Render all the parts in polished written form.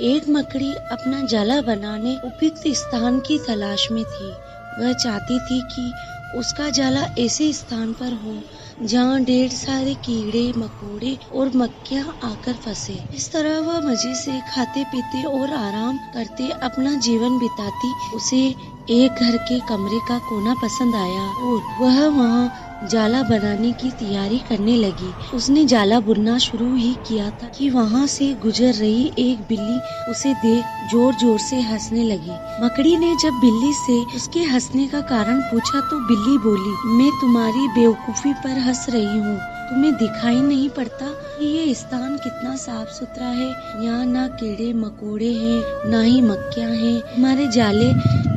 एक मकड़ी अपना जाला बनाने उपयुक्त स्थान की तलाश में थी। वह चाहती थी कि उसका जाला ऐसे स्थान पर हो जहाँ ढेर सारे कीड़े मकोड़े और मक्खियाँ आकर फंसे। इस तरह वह मजे से खाते पीते और आराम करते अपना जीवन बिताती। उसे एक घर के कमरे का कोना पसंद आया और वह वहाँ जाला बनाने की तैयारी करने लगी। उसने जाला बुनना शुरू ही किया था कि वहाँ से गुजर रही एक बिल्ली उसे देख जोर जोर से हंसने लगी। मकड़ी ने जब बिल्ली से उसके हंसने का कारण पूछा तो बिल्ली बोली, मैं तुम्हारी बेवकूफी पर हंस रही हूँ। तुम्हें दिखाई नहीं पड़ता कि ये स्थान कितना साफ सुथरा है? यहाँ ना कीड़े मकोड़े हैं, ना ही मक्खियाँ हैं। हमारे जाले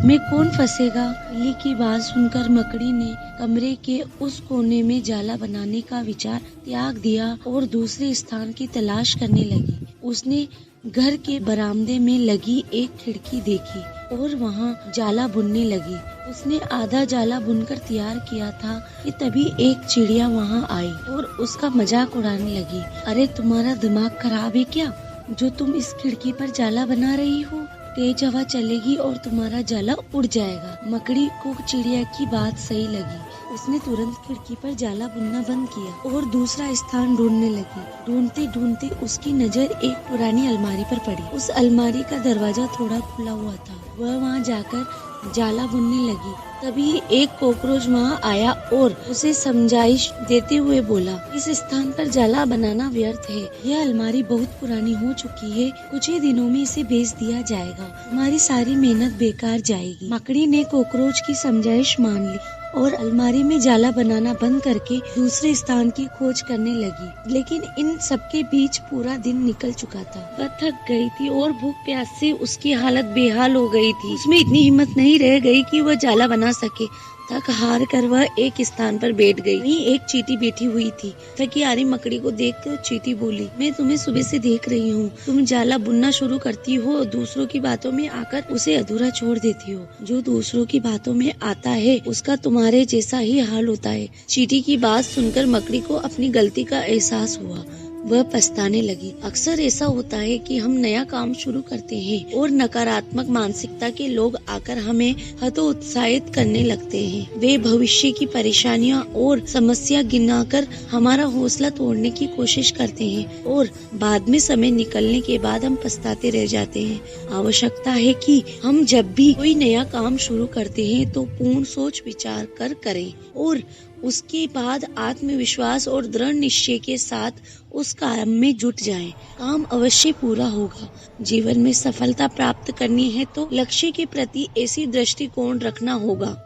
में कौन फंसेगा? बिल्ली की बात सुनकर मकड़ी ने कमरे के उस कोने में जाला बनाने का विचार त्याग दिया और दूसरे स्थान की तलाश करने लगी। उसने घर के बरामदे में लगी एक खिड़की देखी और वहाँ जाला बुनने लगी। उसने आधा जाला बुनकर तैयार किया था कि तभी एक चिड़िया वहाँ आई और उसका मजाक उड़ाने लगी। अरे तुम्हारा दिमाग खराब है क्या, जो तुम इस खिड़की पर जाला बना रही हो? तेज हवा चलेगी और तुम्हारा जाला उड़ जाएगा। मकड़ी को चिड़िया की बात सही लगी। उसने तुरंत खिड़की पर जाला बुनना बंद किया और दूसरा स्थान ढूंढने लगी। ढूंढते ढूंढते उसकी नजर एक पुरानी अलमारी पर पड़ी। उस अलमारी का दरवाजा थोड़ा खुला हुआ था। वह वहाँ जाकर जाला बुनने लगी। तभी एक कॉकरोच वहाँ आया और उसे समझाइश देते हुए बोला, इस स्थान पर जाला बनाना व्यर्थ है। यह अलमारी बहुत पुरानी हो चुकी है। कुछ ही दिनों में इसे बेच दिया जाएगा। हमारी सारी मेहनत बेकार जाएगी। मकड़ी ने कॉकरोच की समझाइश मान ली और अलमारी में जाला बनाना बंद करके दूसरे स्थान की खोज करने लगी। लेकिन इन सबके बीच पूरा दिन निकल चुका था। वह थक गई थी और भूख प्यास से उसकी हालत बेहाल हो गई थी। उसमें इतनी हिम्मत नहीं रह गई कि वह जाला बना सके। थक हार कर वह एक स्थान पर बैठ गई। वहीं एक चींटी बैठी हुई थी। थकी हारी मकड़ी को देखकर चींटी बोली, मैं तुम्हें सुबह से देख रही हूँ। तुम जाला बुनना शुरू करती हो और दूसरों की बातों में आकर उसे अधूरा छोड़ देती हो। जो दूसरों की बातों में आता है उसका तुम्हारे जैसा ही हाल होता है। चींटी की बात सुनकर मकड़ी को अपनी गलती का एहसास हुआ। वह पछताने लगी। अक्सर ऐसा होता है कि हम नया काम शुरू करते हैं और नकारात्मक मानसिकता के लोग आकर हमें हतोत्साहित करने लगते हैं। वे भविष्य की परेशानियां और समस्या गिनाकर हमारा हौसला तोड़ने की कोशिश करते हैं और बाद में समय निकलने के बाद हम पछताते रह जाते हैं। आवश्यकता है कि हम जब भी कोई नया काम शुरू करते हैं तो पूर्ण सोच विचार कर करें और उसके बाद आत्मविश्वास और दृढ़ निश्चय के साथ उस काम में जुट जाएं। काम अवश्य पूरा होगा। जीवन में सफलता प्राप्त करनी है तो लक्ष्य के प्रति ऐसी दृष्टिकोण रखना होगा।